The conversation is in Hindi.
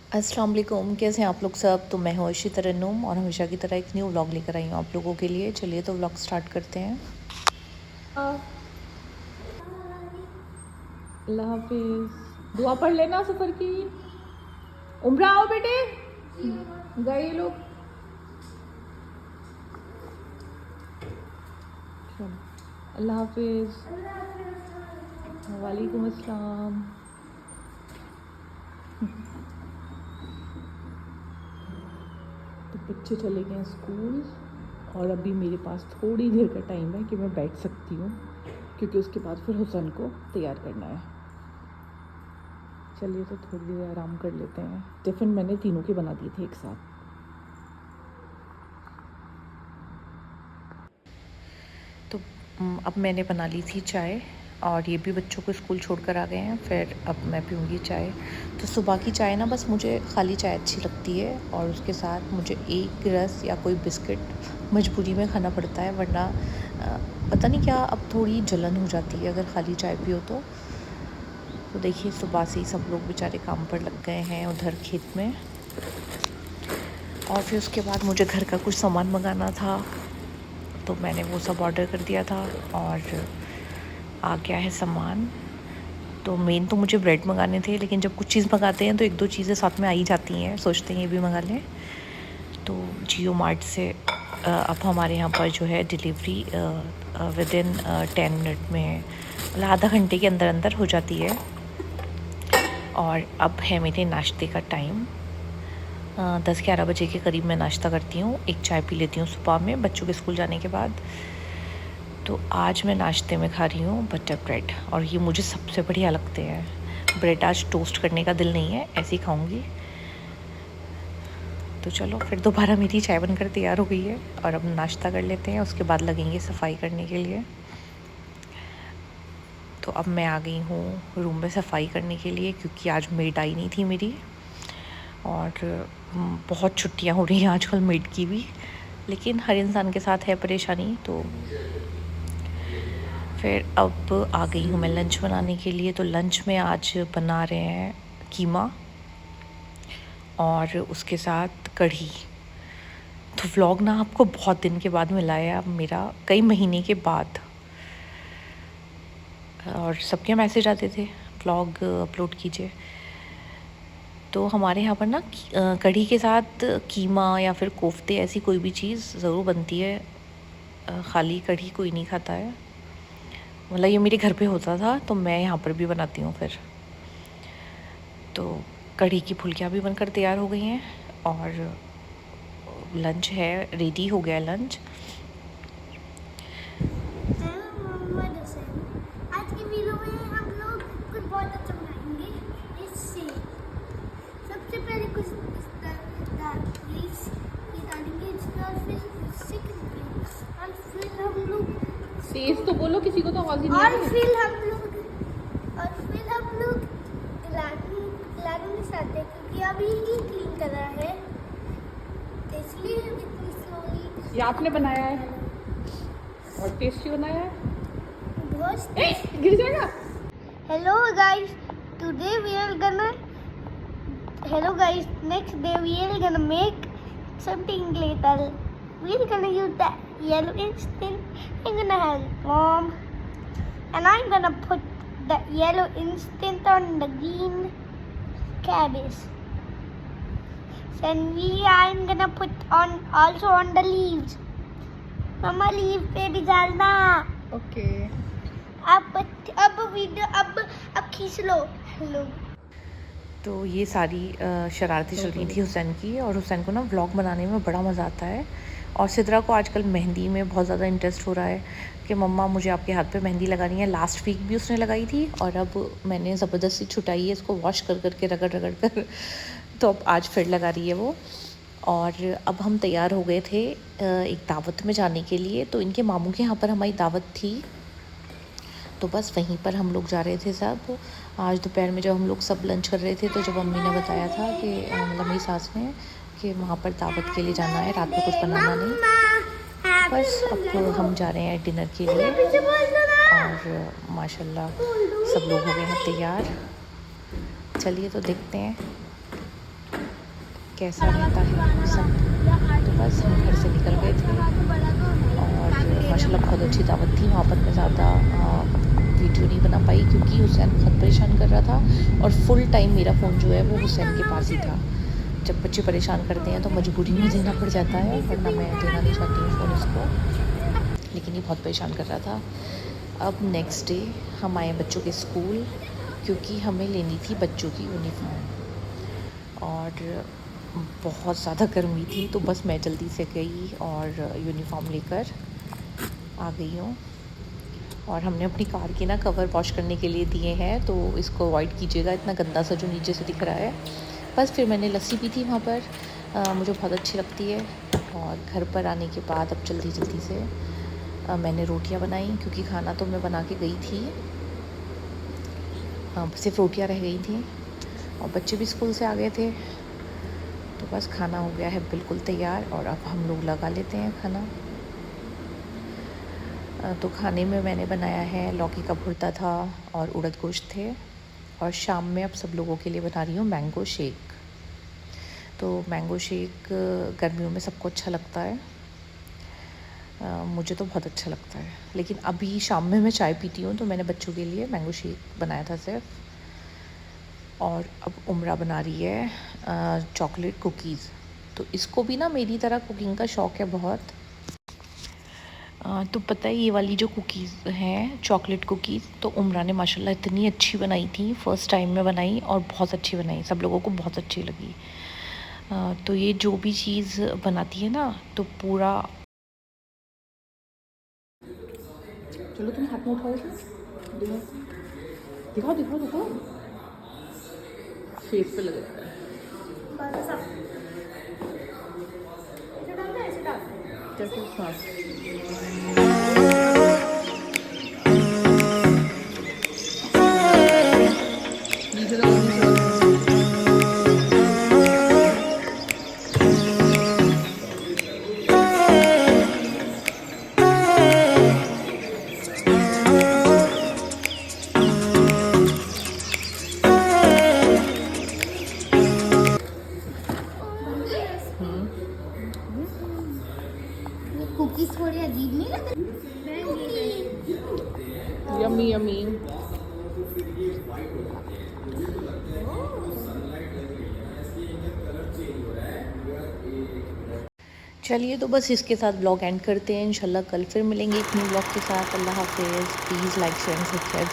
अस्सलाम वालेकुम, कैसे हैं आप लोग सब। तो मैं हूँ अर्शी तरन्नुम और हमेशा की तरह एक न्यू व्लॉग लेकर आई हूँ आप लोगों के लिए। चलिए तो व्लॉग स्टार्ट करते हैं। अल्लाह हाफिज़। दुआ पढ़ लेना सफ़र की। उम्र आओ बेटे, गए लोग। अल्लाह हाफिज़। वालेकुम अस्सलाम। तो बच्चे चले गए स्कूल और अभी मेरे पास थोड़ी देर का टाइम है कि मैं बैठ सकती हूँ, क्योंकि उसके बाद फिर हुसैन को तैयार करना है। चलिए तो थोड़ी देर आराम कर लेते हैं। टिफ़िन मैंने तीनों के बना दिए थे एक साथ। तो अब मैंने बना ली थी चाय और ये भी बच्चों को स्कूल छोड़कर आ गए हैं। फिर अब मैं पीऊँगी चाय। तो सुबह की चाय ना बस मुझे खाली चाय अच्छी लगती है और उसके साथ मुझे एक रस या कोई बिस्किट मजबूरी में खाना पड़ता है, वरना पता नहीं क्या अब थोड़ी जलन हो जाती है अगर खाली चाय पियो तो। देखिए सुबह से ही सब लोग बेचारे काम पर लग गए हैं उधर खेत में। और फिर उसके बाद मुझे घर का कुछ सामान मंगाना था, तो मैंने वो सब ऑर्डर कर दिया था और आ गया है सामान। तो मेन तो मुझे ब्रेड मंगाने थे, लेकिन जब कुछ चीज़ मंगाते हैं तो एक दो चीज़ें साथ में आ ही जाती हैं, सोचते हैं ये भी मंगा लें। तो जियो मार्ट से अब हमारे यहाँ पर जो है डिलीवरी विदिन 10 मिनट में, मतलब आधा घंटे के अंदर अंदर हो जाती है। और अब है मेरे नाश्ते का टाइम। 10-11 बजे के करीब मैं नाश्ता करती हूँ। एक चाय पी लेती हूँ सुबह में बच्चों के स्कूल जाने के बाद। तो आज मैं नाश्ते में खा रही हूँ बटर ब्रेड, और ये मुझे सबसे बढ़िया लगते हैं। ब्रेड आज टोस्ट करने का दिल नहीं है, ऐसे ही खाऊंगी। तो चलो फिर दोबारा मेरी चाय बनकर तैयार हो गई है और अब नाश्ता कर लेते हैं, उसके बाद लगेंगे सफाई करने के लिए। तो अब मैं आ गई हूँ रूम में सफाई करने के लिए, क्योंकि आज मेड आई नहीं थी मेरी। और बहुत छुट्टियाँ हो रही हैं आजकल मेड की भी, लेकिन हर इंसान के साथ है परेशानी। तो फिर अब आ गई हूँ मैं लंच बनाने के लिए। तो लंच में आज बना रहे हैं कीमा और उसके साथ कढ़ी। तो व्लॉग ना आपको बहुत दिन के बाद मिला है, अब मेरा कई महीने के बाद। और सबके मैसेज आते थे व्लॉग अपलोड कीजिए। तो हमारे यहाँ पर ना कढ़ी के साथ कीमा या फिर कोफ्ते, ऐसी कोई भी चीज़ ज़रूर बनती है। खाली कढ़ी कोई नहीं खाता है, मतलब ये मेरे घर पे होता था, तो मैं यहाँ पर भी बनाती हूँ फिर। तो कढ़ी की फुल्कियाँ भी बनकर तैयार हो गई हैं और लंच है, रेडी हो गया लंच। आज की वीडियो में हम लोग कुछ बहुत अच्छा बनाएंगे। इससे सबसे पहले कुछ डालेंगे इसमें और फिर फिर हम लोग तेज तो बोलो, किसी को तो आवाज़ ही नहीं आ रही है। फिर हम लोग लाने में चाहते हैं, क्योंकि अभी ही क्लीन कर रहा है, तो इसलिए हम इतनी स्लोली। ये आपने बनाया है और टेस्टी बनाया है। बहुत गिर जाएगा। Hello guys, today we are gonna. Hello guys, next day we are gonna make something little. We're gonna use the yellow instant. I'm gonna help mom, and I'm gonna put the yellow instant on the green cabbage. Then I'm gonna put on also on the leaves. Mama leaf पे भी डालना। ओके। अब वीडियो अब खींच लो। हेलो। तो ये सारी शरारतें चल रही थी हुसैन की, और हुसैन को ना व्लॉग बनाने में बड़ा मज़ा आता है। और सिद्रा को आजकल मेहंदी में बहुत ज़्यादा इंटरेस्ट हो रहा है कि मम्मा मुझे आपके हाथ पे मेहंदी लगानी है। लास्ट वीक भी उसने लगाई थी और अब मैंने ज़बरदस्ती छुटाई है इसको, वॉश कर करके रगड़ रगड़ कर। तो अब आज फिर लगा रही है वो। और अब हम तैयार हो गए थे एक दावत में जाने के लिए। तो इनके मामू के यहाँ पर हमारी दावत थी, तो बस वहीं पर हम लोग जा रहे थे सब। आज दोपहर में जब हम लोग सब लंच कर रहे थे, तो जब अम्मी ने बताया था कि मतलब मेरी सास ने कि वहाँ पर दावत के लिए जाना है, रात में कुछ बनाना नहीं। बस अब हम जा रहे हैं डिनर के लिए और माशाल्लाह सब लोग हो गए हैं तैयार। चलिए तो देखते हैं। कैसा रहता है मौसम। तो बस हम घर से निकल गए थे और माशाल्लाह बहुत अच्छी दावत थी वहाँ पर। मैं ज़्यादा वीडियो नहीं बना पाई क्योंकि हुसैन बहुत परेशान कर रहा था और फुल टाइम मेरा फ़ोन जो है वो हुसैन के पास ही था। जब बच्चे परेशान करते हैं तो मजबूरी में देना पड़ जाता है, वरना मैं देना नहीं चाहती हूँ फ़ोन इसको, लेकिन ये बहुत परेशान कर रहा था। अब नेक्स्ट डे हम आए बच्चों के स्कूल क्योंकि हमें लेनी थी बच्चों की यूनिफ़ॉर्म और बहुत ज़्यादा गर्मी थी, तो बस मैं जल्दी से गई और यूनिफ़ॉर्म लेकर आ गई हूँ। और हमने अपनी कार के ना कवर वॉश करने के लिए दिए हैं, तो इसको अवॉइड कीजिएगा, इतना गंदा सा जो नीचे से दिख रहा है। बस फिर मैंने लस्सी पी थी वहाँ पर, मुझे बहुत अच्छी लगती है। और घर पर आने के बाद अब जल्दी जल्दी से मैंने रोटियाँ बनाई क्योंकि खाना तो मैं बना के गई थी, सिर्फ रोटियाँ रह गई थी और बच्चे भी स्कूल से आ गए थे। तो बस खाना हो गया है बिल्कुल तैयार और अब हम लोग लगा लेते हैं खाना। तो खाने में मैंने बनाया है लौकी का भुर्ता था और उड़द गोश्त थे, और शाम में अब सब लोगों के लिए बना रही हूँ मैंगो शेक। तो मैंगो शेक गर्मियों में सबको अच्छा लगता है, मुझे तो बहुत अच्छा लगता है। लेकिन अभी शाम में मैं चाय पीती हूँ, तो मैंने बच्चों के लिए मैंगो शेक बनाया था सिर्फ। और अब उम्रा बना रही है चॉकलेट कुकीज़। तो इसको भी ना मेरी तरह कुकिंग का शौक़ है बहुत। तो पता है ये वाली जो कुकीज़ हैं चॉकलेट कुकीज़, तो उम्रा ने माशाल्लाह इतनी अच्छी बनाई थी, फ़र्स्ट टाइम में बनाई और बहुत अच्छी बनाई, सब लोगों को बहुत अच्छी लगी। तो ये जो भी चीज़ बनाती है ना तो पूरा। चलो तुम हाथ में उठाओ, दिखाओ दिखाओ दिखाओ, फेस पे लग रहा है। कुकीज थोड़ी अजीब नहीं लग रही? Yummy yummy. चलिए तो बस इसके साथ ब्लॉग एंड करते हैं। इंशाल्लाह कल फिर मिलेंगे एक न्यू ब्लॉग के साथ। अल्लाह हाफिज़। Please like share and subscribe.